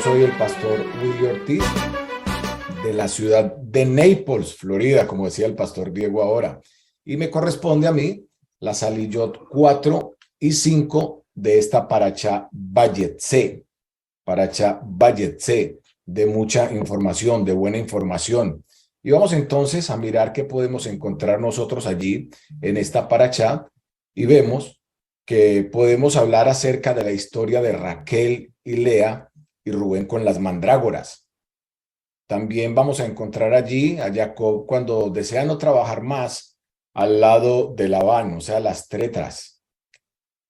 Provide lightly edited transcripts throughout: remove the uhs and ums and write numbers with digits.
soy el pastor Willy Ortiz de la ciudad de Naples, Florida, como decía el pastor Diego ahora. Y me corresponde a mí la Saliyot 4 y 5 de esta Parashá Vayetze. Parashá Vayetze, de mucha información, de buena información. Y vamos entonces a mirar qué podemos encontrar nosotros allí en esta Parashá y vemos que podemos hablar acerca de la historia de Raquel y Lea y Rubén con las mandrágoras. También vamos a encontrar allí a Jacob cuando desea no trabajar más al lado de Labán, o sea, las tretras.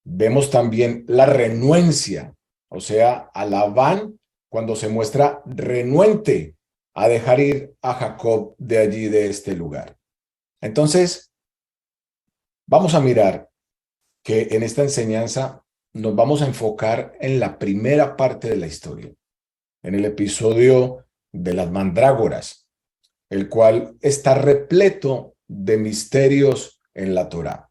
Vemos también la renuencia, o sea, a Labán cuando se muestra renuente a dejar ir a Jacob de allí, de este lugar. Entonces, vamos a mirar que en esta enseñanza nos vamos a enfocar en la primera parte de la historia, en el episodio de las mandrágoras, el cual está repleto de misterios en la Torá.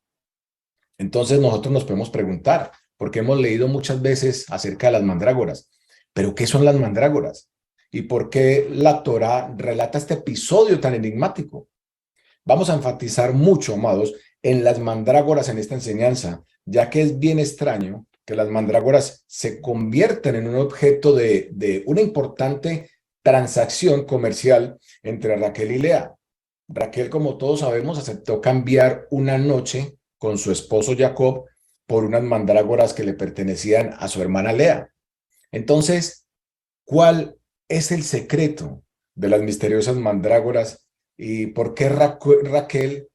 Entonces nosotros nos podemos preguntar, porque hemos leído muchas veces acerca de las mandrágoras, pero ¿qué son las mandrágoras? ¿Y por qué la Torá relata este episodio tan enigmático? Vamos a enfatizar mucho, amados, en las mandrágoras en esta enseñanza, ya que es bien extraño que las mandrágoras se convierten en un objeto de una importante transacción comercial entre Raquel y Lea. Raquel, como todos sabemos, aceptó cambiar una noche con su esposo Jacob por unas mandrágoras que le pertenecían a su hermana Lea. Entonces, ¿cuál es el secreto de las misteriosas mandrágoras y por qué Raquel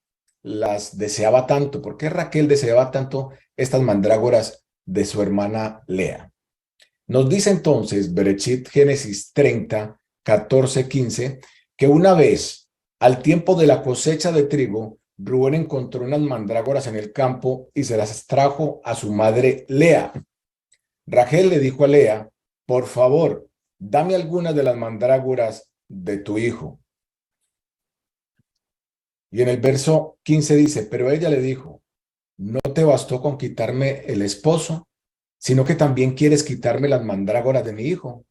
las deseaba tanto? ¿Por qué Raquel deseaba tanto estas mandrágoras de su hermana Lea? Nos dice entonces Bereshit Génesis 30, 14, 15, que una vez, al tiempo de la cosecha de trigo, Rubén encontró unas mandrágoras en el campo y se las trajo a su madre Lea. Rachel le dijo a Lea: por favor, dame algunas de las mandrágoras de tu hijo. Y en el verso 15 dice: pero ella le dijo: ¿no te bastó con quitarme el esposo, sino que también quieres quitarme las mandrágoras de mi hijo?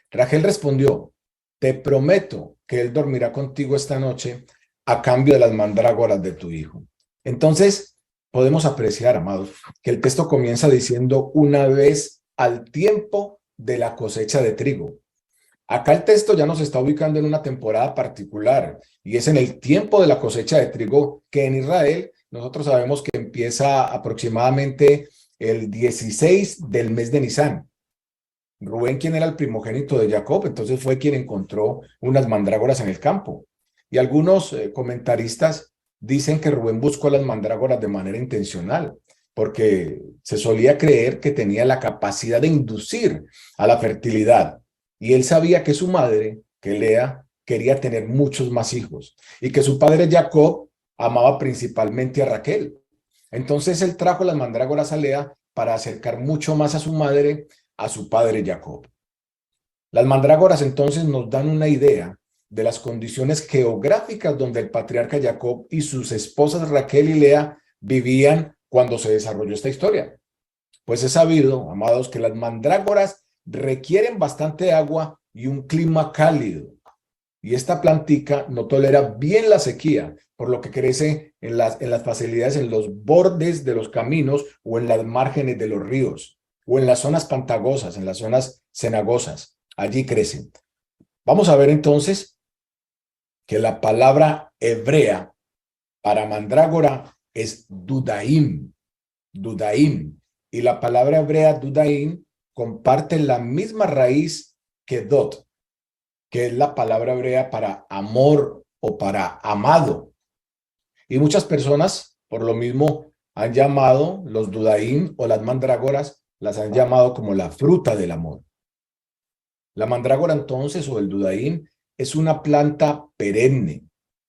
Rachel respondió: te prometo que él dormirá contigo esta noche a cambio de las mandrágoras de tu hijo. Entonces, podemos apreciar, amados, que el texto comienza diciendo una vez al tiempo de la cosecha de trigo. Acá el texto ya nos está ubicando en una temporada particular y es en el tiempo de la cosecha de trigo que en Israel nosotros sabemos que empieza aproximadamente el 16 del mes de Nisán. Rubén, quien era el primogénito de Jacob, entonces fue quien encontró unas mandrágoras en el campo. Y algunos comentaristas dicen que Rubén buscó las mandrágoras de manera intencional, porque se solía creer que tenía la capacidad de inducir a la fertilidad. Y él sabía que su madre, que Lea, quería tener muchos más hijos y que su padre Jacob amaba principalmente a Raquel. Entonces él trajo las mandrágoras a Lea para acercar mucho más a su madre, a su padre Jacob. Las mandrágoras entonces nos dan una idea de las condiciones geográficas donde el patriarca Jacob y sus esposas Raquel y Lea vivían cuando se desarrolló esta historia. Pues es sabido, amados, que las mandrágoras requieren bastante agua y un clima cálido. Y esta plantica no tolera bien la sequía, por lo que crece en las facilidades, en los bordes de los caminos o en las márgenes de los ríos o en las zonas pantagosas, en las zonas cenagosas. Allí crecen. Vamos a ver entonces que la palabra hebrea para mandrágora es dudaim, dudaim. Y la palabra hebrea dudaim comparte la misma raíz que dot, que es la palabra hebrea para amor o para amado. Y muchas personas, por lo mismo, han llamado los dudaim o las mandrágoras, las han llamado como la fruta del amor. La mandrágora entonces, o el dudaim, es una planta perenne.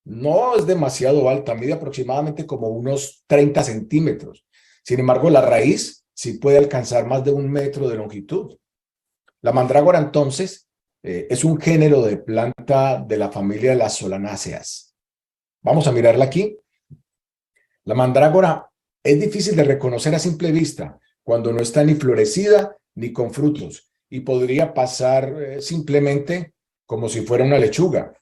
No es demasiado alta, mide aproximadamente como unos 30 centímetros. Sin embargo, la raíz sí puede alcanzar más de 1 metro de longitud. La mandrágora entonces es un género de planta de la familia de las solanáceas. Vamos a mirarla aquí. La mandrágora es difícil de reconocer a simple vista cuando no está ni florecida ni con frutos y podría pasar simplemente como si fuera una lechuga.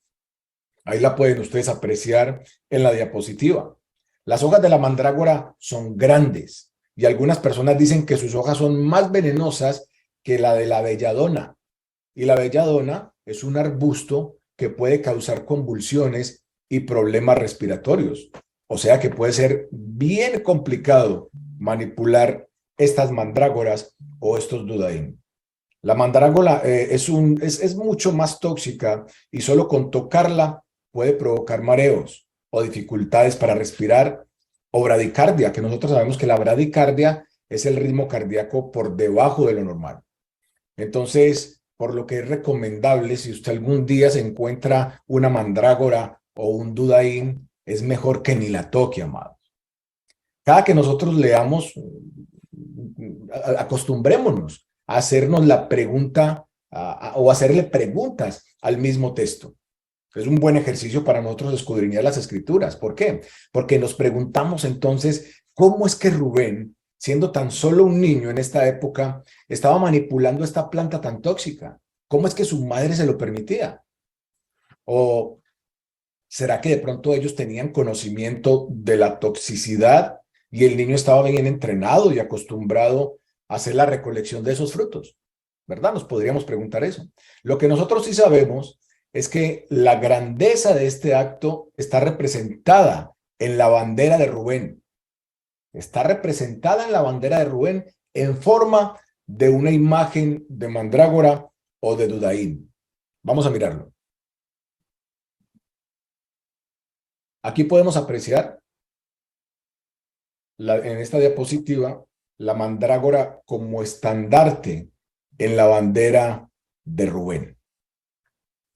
Ahí la pueden ustedes apreciar en la diapositiva. Las hojas de la mandrágora son grandes y algunas personas dicen que sus hojas son más venenosas que la de la belladona. Y la belladona es un arbusto que puede causar convulsiones y problemas respiratorios. O sea que puede ser bien complicado manipular estas mandrágoras o estos dudaín. La mandrágora es mucho más tóxica y solo con tocarla puede provocar mareos o dificultades para respirar o bradicardia, que nosotros sabemos que la bradicardia es el ritmo cardíaco por debajo de lo normal. Entonces, por lo que es recomendable, si usted algún día se encuentra una mandrágora o un dudaín, es mejor que ni la toque, amado. Cada que nosotros leamos, acostumbrémonos a hacernos la pregunta o hacerle preguntas al mismo texto. Es un buen ejercicio para nosotros escudriñar las escrituras. ¿Por qué? Porque nos preguntamos entonces, ¿cómo es que Rubén, siendo tan solo un niño en esta época, estaba manipulando esta planta tan tóxica? ¿Cómo es que su madre se lo permitía? ¿O será que de pronto ellos tenían conocimiento de la toxicidad y el niño estaba bien entrenado y acostumbrado a hacer la recolección de esos frutos? ¿Verdad? Nos podríamos preguntar eso. Lo que nosotros sí sabemos es que la grandeza de este acto está representada en la bandera de Rubén. Está representada en la bandera de Rubén en forma de una imagen de mandrágora o de dudaín. Vamos a mirarlo. Aquí podemos apreciar en esta diapositiva la mandrágora como estandarte en la bandera de Rubén.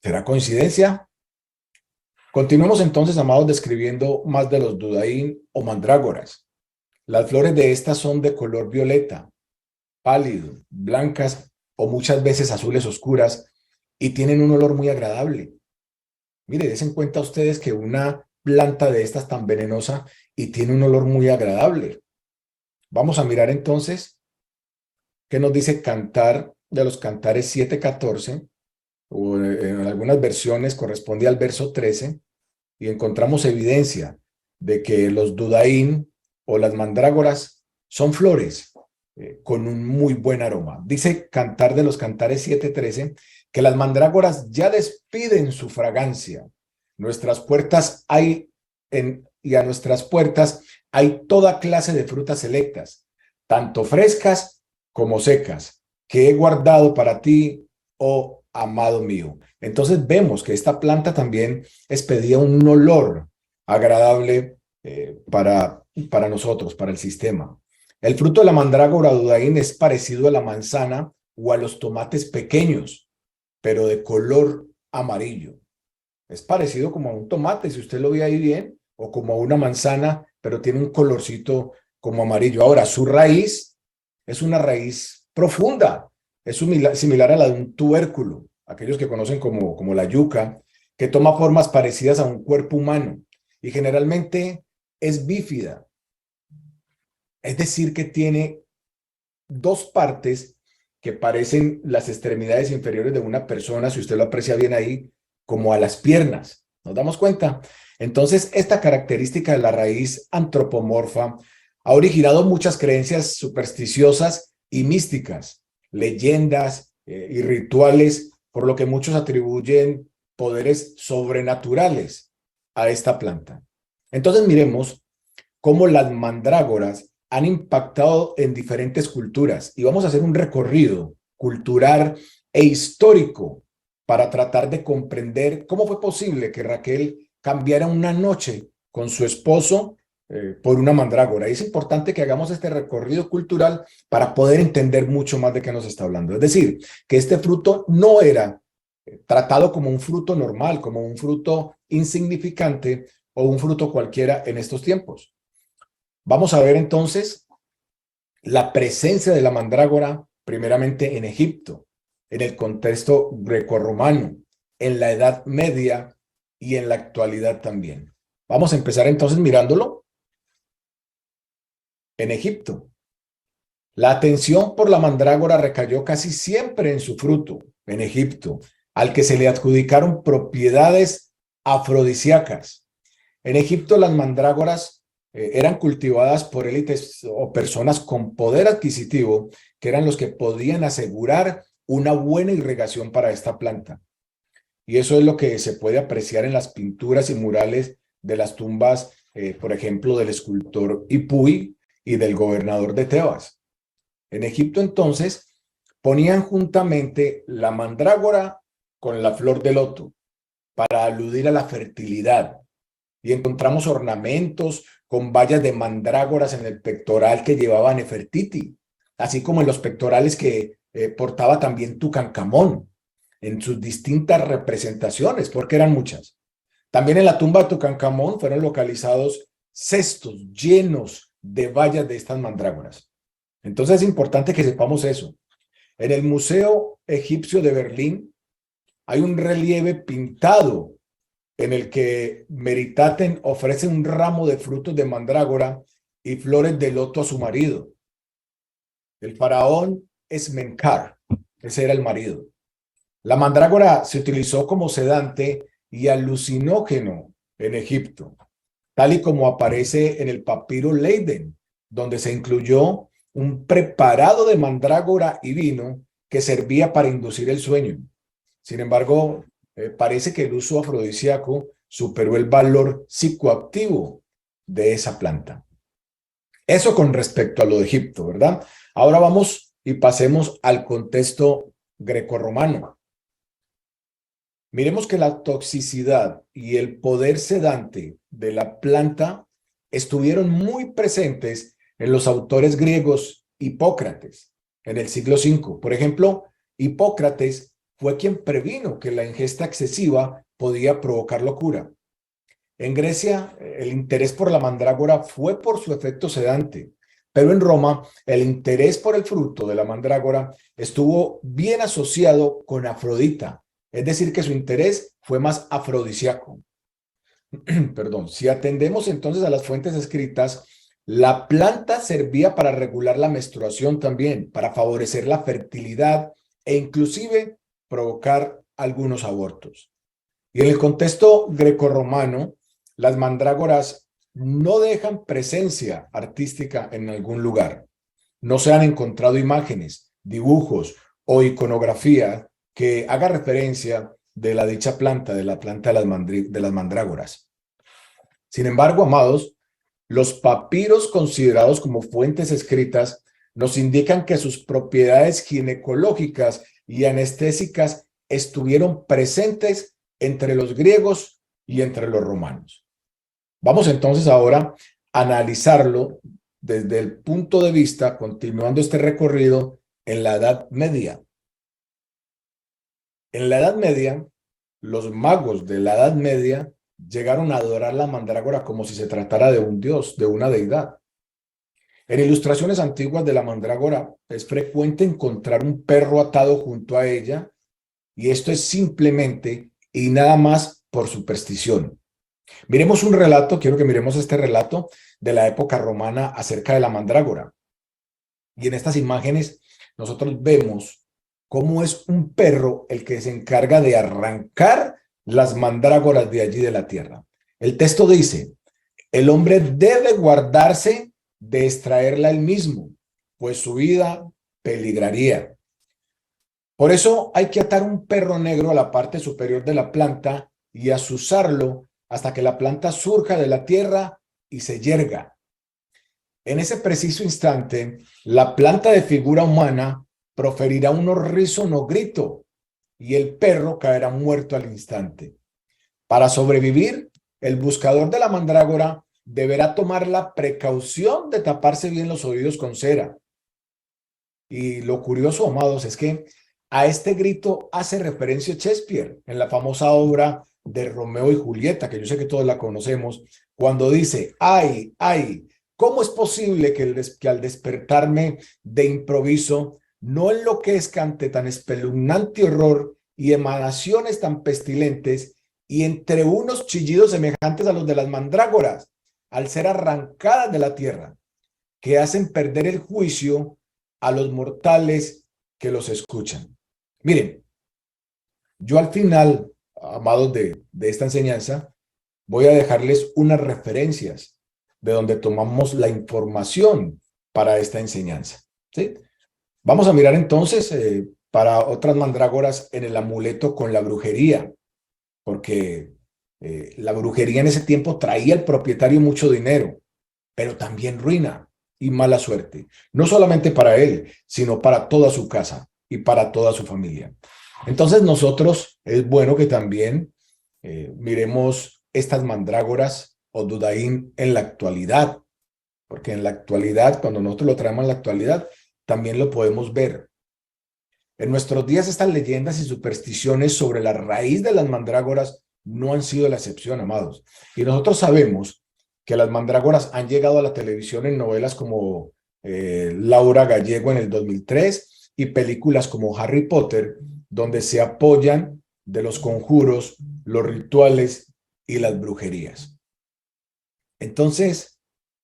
¿Será coincidencia? Continuemos entonces, amados, describiendo más de los dudaín o mandrágoras. Las flores de estas son de color violeta, pálido, blancas o muchas veces azules oscuras y tienen un olor muy agradable. Mire, des en cuenta ustedes que una planta de estas tan venenosa y tiene un olor muy agradable. Vamos a mirar entonces qué nos dice Cantar de los Cantares 7:14, o en algunas versiones corresponde al verso 13, y encontramos evidencia de que los dudaín o las mandrágoras son flores con un muy buen aroma. Dice Cantar de los Cantares 7:13 que las mandrágoras ya despiden su fragancia. Nuestras puertas hay y a nuestras puertas hay toda clase de frutas selectas, tanto frescas como secas, que he guardado para ti, oh amado mío. Entonces vemos que esta planta también expedía un olor agradable para nosotros, para el sistema. El fruto de la mandrágora dudaín es parecido a la manzana o a los tomates pequeños, pero de color amarillo. Es parecido como a un tomate, si usted lo ve ahí bien, o como a una manzana, pero tiene un colorcito como amarillo. Ahora, su raíz es una raíz profunda, es similar a la de un tubérculo, aquellos que conocen como la yuca, que toma formas parecidas a un cuerpo humano y generalmente es bífida, es decir, que tiene dos partes que parecen las extremidades inferiores de una persona, si usted lo aprecia bien ahí, como a las piernas. ¿Nos damos cuenta? Entonces, esta característica de la raíz antropomorfa ha originado muchas creencias supersticiosas y místicas, leyendas y rituales, por lo que muchos atribuyen poderes sobrenaturales a esta planta. Entonces, miremos cómo las mandrágoras han impactado en diferentes culturas y vamos a hacer un recorrido cultural e histórico para tratar de comprender cómo fue posible que Raquel cambiara una noche con su esposo por una mandrágora. Y es importante que hagamos este recorrido cultural para poder entender mucho más de qué nos está hablando. Es decir, que este fruto no era tratado como un fruto normal, como un fruto insignificante o un fruto cualquiera en estos tiempos. Vamos a ver entonces la presencia de la mandrágora primeramente en Egipto, en el contexto grecorromano, en la Edad Media y en la actualidad también. Vamos a empezar entonces mirándolo en Egipto. La atención por la mandrágora recayó casi siempre en su fruto, en Egipto, al que se le adjudicaron propiedades afrodisíacas. En Egipto las mandrágoras eran cultivadas por élites o personas con poder adquisitivo, que eran los que podían asegurar una buena irrigación para esta planta. Y eso es lo que se puede apreciar en las pinturas y murales de las tumbas, por ejemplo, del escultor Ipuy y del gobernador de Tebas. En Egipto entonces ponían juntamente la mandrágora con la flor de loto para aludir a la fertilidad, y encontramos ornamentos con bayas de mandrágoras en el pectoral que llevaba Nefertiti, así como en los pectorales que portaba también Tutankamón en sus distintas representaciones, porque eran muchas. También en la tumba de Tutankamón fueron localizados cestos llenos de bayas de estas mandrágoras. Entonces es importante que sepamos eso. En el Museo Egipcio de Berlín hay un relieve pintado en el que Meritaten ofrece un ramo de frutos de mandrágora y flores de loto a su marido. El faraón Esmenkar, ese era el marido. La mandrágora se utilizó como sedante y alucinógeno en Egipto, tal y como aparece en el papiro Leiden, donde se incluyó un preparado de mandrágora y vino que servía para inducir el sueño. Sin embargo, parece que el uso afrodisíaco superó el valor psicoactivo de esa planta. Eso con respecto a lo de Egipto, ¿verdad? Ahora vamos y pasemos al contexto grecorromano. Miremos que la toxicidad y el poder sedante de la planta estuvieron muy presentes en los autores griegos Hipócrates en el siglo V. Por ejemplo, Hipócrates fue quien previno que la ingesta excesiva podía provocar locura. En Grecia, el interés por la mandrágora fue por su efecto sedante, pero en Roma, el interés por el fruto de la mandrágora estuvo bien asociado con Afrodita, es decir, que su interés fue más afrodisíaco. Perdón, si atendemos entonces a las fuentes escritas, la planta servía para regular la menstruación también, para favorecer la fertilidad e inclusive provocar algunos abortos. Y en el contexto grecorromano, las mandrágoras no dejan presencia artística en algún lugar. No se han encontrado imágenes, dibujos o iconografía que haga referencia de la dicha planta, de la planta de las mandrágoras. Sin embargo, amados, los papiros considerados como fuentes escritas nos indican que sus propiedades ginecológicas y anestésicas estuvieron presentes entre los griegos y entre los romanos. Vamos entonces ahora a analizarlo desde el punto de vista, continuando este recorrido, en la Edad Media. En la Edad Media, los magos de la Edad Media llegaron a adorar la mandrágora como si se tratara de un dios, de una deidad. En ilustraciones antiguas de la mandrágora es frecuente encontrar un perro atado junto a ella, y esto es simplemente y nada más por superstición. Miremos un relato, quiero que miremos este relato de la época romana acerca de la mandrágora. Y en estas imágenes nosotros vemos cómo es un perro el que se encarga de arrancar las mandrágoras de allí de la tierra. El texto dice: el hombre debe guardarse de extraerla él mismo, pues su vida peligraría. Por eso hay que atar un perro negro a la parte superior de la planta y azuzarlo hasta que la planta surja de la tierra y se yerga. En ese preciso instante, la planta de figura humana proferirá un horrísono grito y el perro caerá muerto al instante. Para sobrevivir, el buscador de la mandrágora deberá tomar la precaución de taparse bien los oídos con cera. Y lo curioso, amados, es que a este grito hace referencia Shakespeare en la famosa obra de Romeo y Julieta, que yo sé que todos la conocemos, cuando dice: ¡ay, ay! ¿Cómo es posible que al despertarme de improviso no enloquezca ante tan espeluznante horror y emanaciones tan pestilentes, y entre unos chillidos semejantes a los de las mandrágoras, al ser arrancadas de la tierra, que hacen perder el juicio a los mortales que los escuchan. Miren, yo al final, amados de esta enseñanza, voy a dejarles unas referencias de donde tomamos la información para esta enseñanza, ¿sí? Vamos a mirar entonces para otras mandrágoras en el amuleto con la brujería, porque la brujería en ese tiempo traía al propietario mucho dinero, pero también ruina y mala suerte, no solamente para él, sino para toda su casa y para toda su familia. Entonces nosotros es bueno que también miremos estas mandrágoras o dudaín en la actualidad, porque en la actualidad, cuando nosotros lo traemos en la actualidad, también lo podemos ver. En nuestros días estas leyendas y supersticiones sobre la raíz de las mandrágoras no han sido la excepción, amados. Y nosotros sabemos que las mandrágoras han llegado a la televisión en novelas como Laura Gallego en el 2003 y películas como Harry Potter, donde se apoyan de los conjuros, los rituales y las brujerías. Entonces,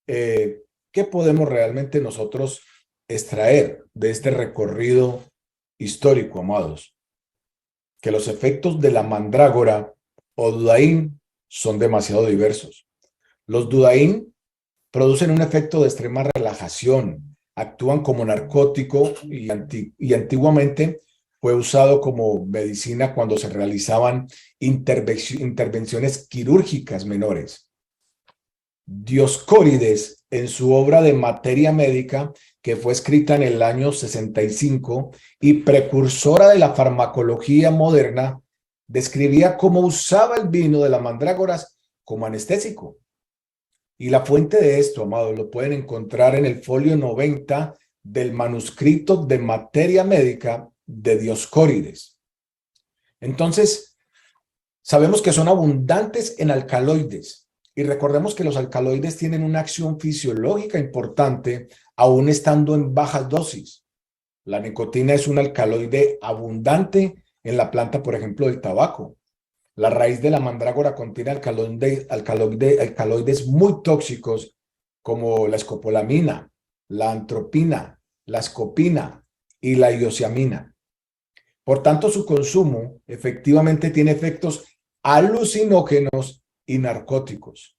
¿qué podemos realmente nosotros extraer de este recorrido histórico, amados? Que los efectos de la mandrágora o dudaín son demasiado diversos. Los dudaín producen un efecto de extrema relajación, actúan como narcótico y antiguamente fue usado como medicina cuando se realizaban intervenciones quirúrgicas menores. Dioscórides, en su obra de Materia Médica, que fue escrita en el año 65 y precursora de la farmacología moderna, describía cómo usaba el vino de las mandrágoras como anestésico. Y la fuente de esto, amados, lo pueden encontrar en el folio 90 del manuscrito de Materia Médica de Dioscórides. Entonces, sabemos que son abundantes en alcaloides. Y recordemos que los alcaloides tienen una acción fisiológica importante aún estando en bajas dosis. La nicotina es un alcaloide abundante en la planta, por ejemplo, del tabaco. La raíz de la mandrágora contiene alcaloides muy tóxicos como la escopolamina, la antropina, la escopina y la iosiamina. Por tanto, su consumo efectivamente tiene efectos alucinógenos y narcóticos.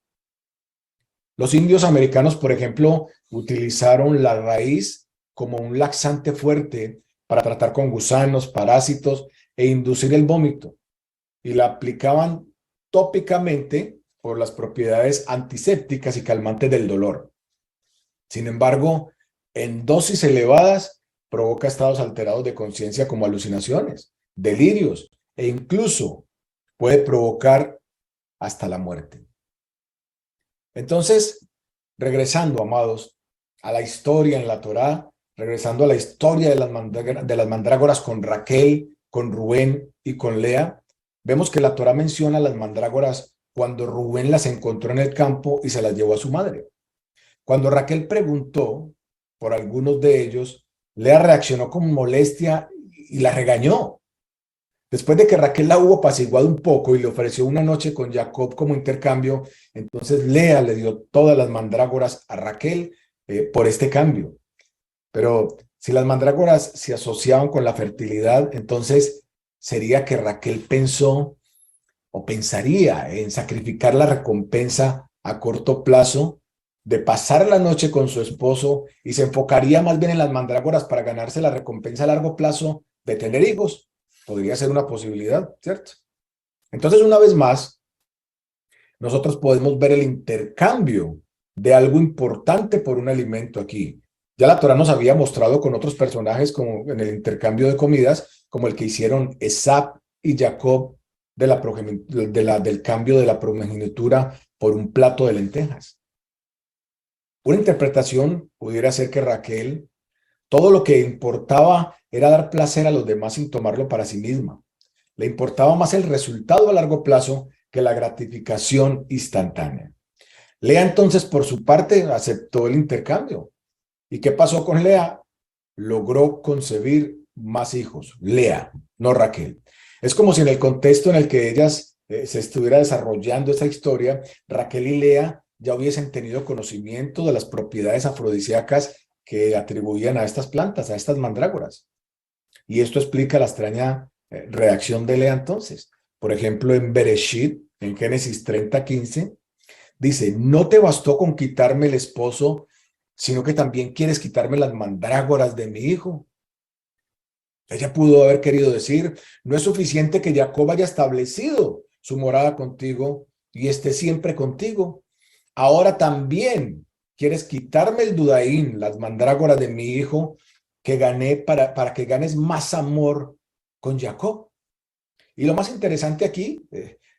Los indios americanos, por ejemplo, utilizaron la raíz como un laxante fuerte para tratar con gusanos, parásitos e inducir el vómito, y la aplicaban tópicamente por las propiedades antisépticas y calmantes del dolor. Sin embargo, en dosis elevadas provoca estados alterados de conciencia como alucinaciones, delirios e incluso puede provocar hasta la muerte. Entonces, regresando, amados, a la historia en la Torá, regresando a la historia de las mandrágoras con Raquel, con Rubén y con Lea, vemos que la Torá menciona las mandrágoras cuando Rubén las encontró en el campo y se las llevó a su madre. Cuando Raquel preguntó por algunos de ellos, Lea reaccionó con molestia y la regañó. Después de que Raquel la hubo apaciguado un poco y le ofreció una noche con Jacob como intercambio, entonces Lea le dio todas las mandrágoras a Raquel por este cambio. Pero si las mandrágoras se asociaban con la fertilidad, entonces sería que Raquel pensó o pensaría en sacrificar la recompensa a corto plazo de pasar la noche con su esposo y se enfocaría más bien en las mandrágoras para ganarse la recompensa a largo plazo de tener hijos. Podría ser una posibilidad, ¿cierto? Entonces, una vez más, nosotros podemos ver el intercambio de algo importante por un alimento aquí. Ya la Torá nos había mostrado con otros personajes como en el intercambio de comidas, como el que hicieron Esab y Jacob del cambio de la primogenitura por un plato de lentejas. Una interpretación pudiera ser que Raquel, todo lo que importaba era dar placer a los demás sin tomarlo para sí misma. Le importaba más el resultado a largo plazo que la gratificación instantánea. Lea entonces, por su parte, aceptó el intercambio. ¿Y qué pasó con Lea? Logró concebir más hijos. Lea, no Raquel. Es como si en el contexto en el que ellas se estuviera desarrollando esa historia, Raquel y Lea ya hubiesen tenido conocimiento de las propiedades afrodisíacas que atribuían a estas plantas, a estas mandrágoras. Y esto explica la extraña reacción de Lea entonces. Por ejemplo, en Bereshit, en Génesis 30:15, dice, no te bastó con quitarme el esposo, sino que también quieres quitarme las mandrágoras de mi hijo. Ella pudo haber querido decir, no es suficiente que Jacob haya establecido su morada contigo y esté siempre contigo. Ahora también quieres quitarme el dudaín, las mandrágoras de mi hijo, que gané para que ganes más amor con Jacob. Y lo más interesante aquí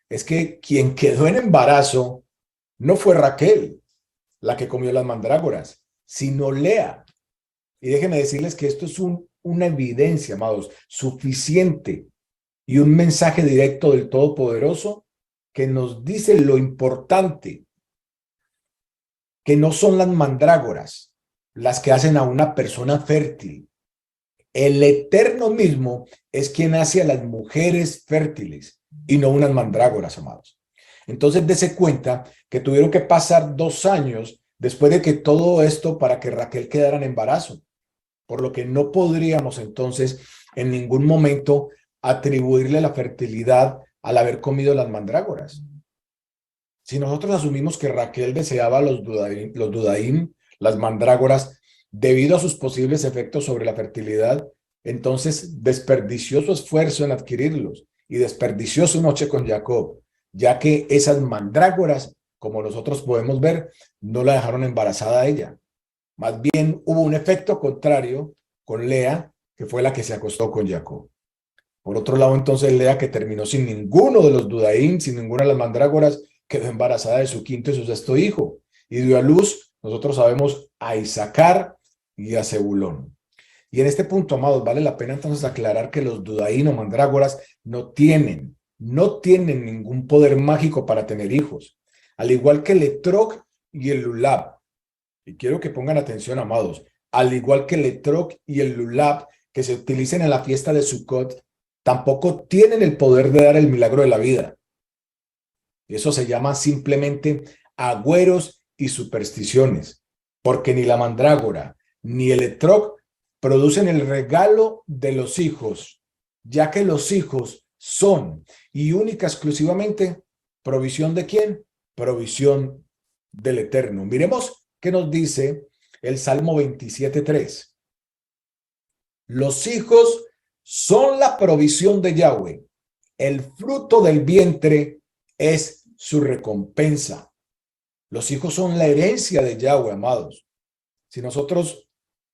es que quien quedó en embarazo no fue Raquel, la que comió las mandrágoras, sino Lea. Y déjenme decirles que esto es una evidencia, amados, suficiente y un mensaje directo del Todopoderoso que nos dice lo importante, que no son las mandrágoras las que hacen a una persona fértil. El Eterno mismo es quien hace a las mujeres fértiles y no unas mandrágoras, amados. Entonces, dése cuenta que tuvieron que pasar 2 años después de que todo esto para que Raquel quedara en embarazo, por lo que no podríamos entonces en ningún momento atribuirle la fertilidad al haber comido las mandrágoras. Si nosotros asumimos que Raquel deseaba los dudaim, las mandrágoras, debido a sus posibles efectos sobre la fertilidad, entonces desperdició su esfuerzo en adquirirlos y desperdició su noche con Jacob, ya que esas mandrágoras, como nosotros podemos ver, no la dejaron embarazada a ella. Más bien hubo un efecto contrario con Lea, que fue la que se acostó con Jacob. Por otro lado, entonces Lea, que terminó sin ninguno de los dudaim, sin ninguna de las mandrágoras, quedó embarazada de su quinto y su sexto hijo y dio a luz, nosotros sabemos, a Isacar y a Zebulón. Y en este punto, amados, vale la pena entonces aclarar que los dudaim o mandrágoras no tienen ningún poder mágico para tener hijos, al igual que el etrog y el lulab. Y quiero que pongan atención, amados, al igual que el etrog y el lulab que se utilicen en la fiesta de Sukkot, tampoco tienen el poder de dar el milagro de la vida. Eso se llama simplemente agüeros y supersticiones, porque ni la mandrágora ni el etrog producen el regalo de los hijos, ya que los hijos son y única exclusivamente provisión ¿de quién? Provisión del Eterno. Miremos qué nos dice el Salmo 27:3. Los hijos son la provisión de Yahweh, el fruto del vientre es su recompensa. Los hijos son la herencia de Yahweh, amados. Si nosotros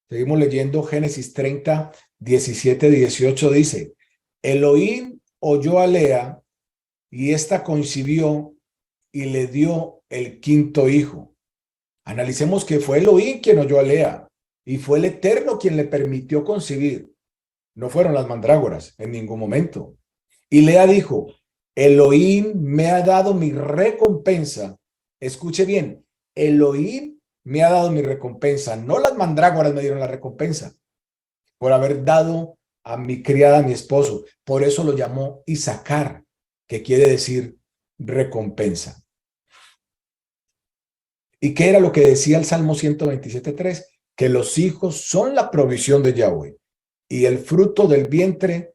seguimos leyendo Génesis 30, 17, 18, dice, Elohim oyó a Lea y ésta concibió y le dio el quinto hijo. Analicemos que fue Elohim quien oyó a Lea y fue el Eterno quien le permitió concebir. No fueron las mandrágoras en ningún momento. Y Lea dijo, Elohim me ha dado mi recompensa. Escuche bien, Elohim me ha dado mi recompensa. No las mandrágoras me dieron la recompensa por haber dado a mi criada, a mi esposo. Por eso lo llamó Isacar, que quiere decir recompensa. ¿Y qué era lo que decía el Salmo 127:3? Que los hijos son la provisión de Yahweh y el fruto del vientre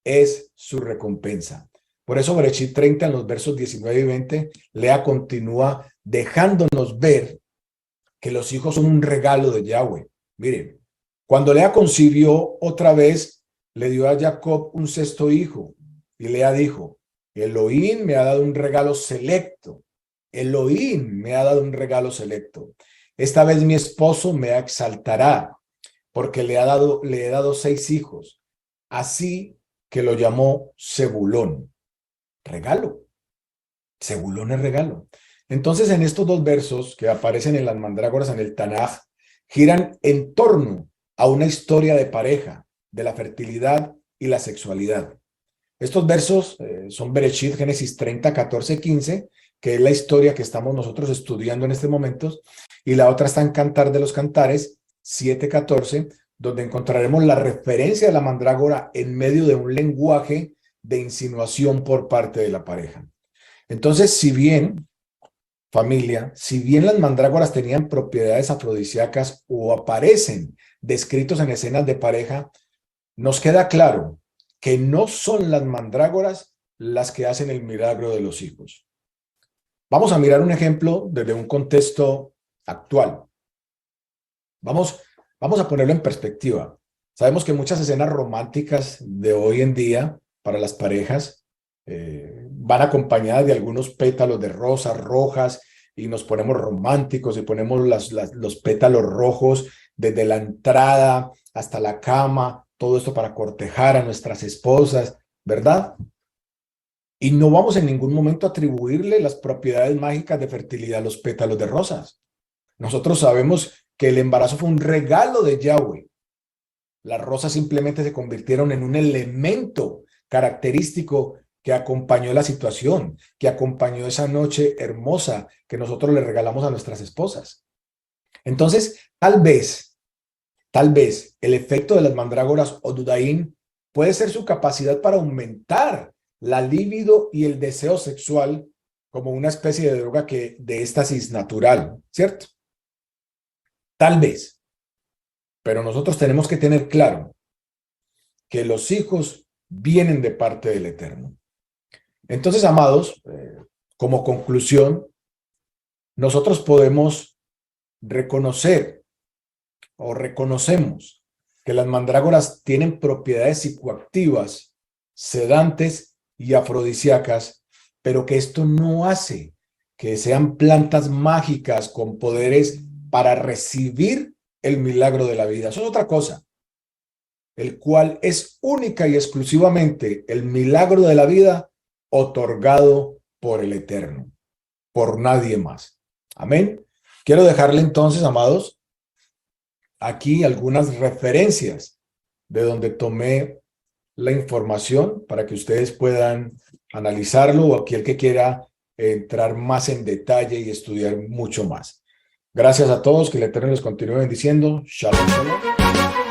es su recompensa. Por eso Bereshit 30 en los versos 19 y 20, Lea continúa dejándonos ver que los hijos son un regalo de Yahweh. Miren, cuando Lea concibió otra vez, le dio a Jacob un sexto hijo y Lea dijo, Elohim me ha dado un regalo selecto. Elohim me ha dado un regalo selecto. Esta vez mi esposo me exaltará porque le he dado 6 hijos. Así que lo llamó Zebulón. Regalo. Zebulón es regalo. Entonces, en estos 2 versos que aparecen en las mandrágoras en el Tanaj, giran en torno a una historia de pareja, de la fertilidad y la sexualidad. Estos versos son Bereshit, Génesis 30, 14, 15, que es la historia que estamos nosotros estudiando en estos momentos, y la otra está en Cantar de los Cantares, 7, 14, donde encontraremos la referencia de la mandrágora en medio de un lenguaje de insinuación por parte de la pareja. Entonces, si bien familia, si bien las mandrágoras tenían propiedades afrodisíacas o aparecen descritos en escenas de pareja, nos queda claro que no son las mandrágoras las que hacen el milagro de los hijos. Vamos a mirar un ejemplo desde un contexto actual. Vamos a ponerlo en perspectiva. Sabemos que muchas escenas románticas de hoy en día para las parejas van acompañadas de algunos pétalos de rosas rojas y nos ponemos románticos y ponemos los pétalos rojos desde la entrada hasta la cama, todo esto para cortejar a nuestras esposas, ¿verdad? Y no vamos en ningún momento a atribuirle las propiedades mágicas de fertilidad a los pétalos de rosas. Nosotros sabemos que el embarazo fue un regalo de Yahweh. Las rosas simplemente se convirtieron en un elemento característico que acompañó la situación, que acompañó esa noche hermosa que nosotros le regalamos a nuestras esposas. Entonces, tal vez, el efecto de las mandrágoras o dudaín puede ser su capacidad para aumentar la libido y el deseo sexual como una especie de droga de éxtasis natural, ¿cierto? Tal vez, pero nosotros tenemos que tener claro que los hijos vienen de parte del Eterno. Entonces, amados, como conclusión, nosotros podemos reconocer o reconocemos que las mandrágoras tienen propiedades psicoactivas, sedantes y afrodisíacas, pero que esto no hace que sean plantas mágicas con poderes para recibir el milagro de la vida. Eso es otra cosa, el cual es única y exclusivamente el milagro de la vida otorgado por el Eterno, por nadie más. Amén. Quiero dejarle entonces, amados, aquí algunas referencias de donde tomé la información para que ustedes puedan analizarlo o aquel que quiera entrar más en detalle y estudiar mucho más. Gracias a todos, que el Eterno les continúe bendiciendo. Shalom, shalom.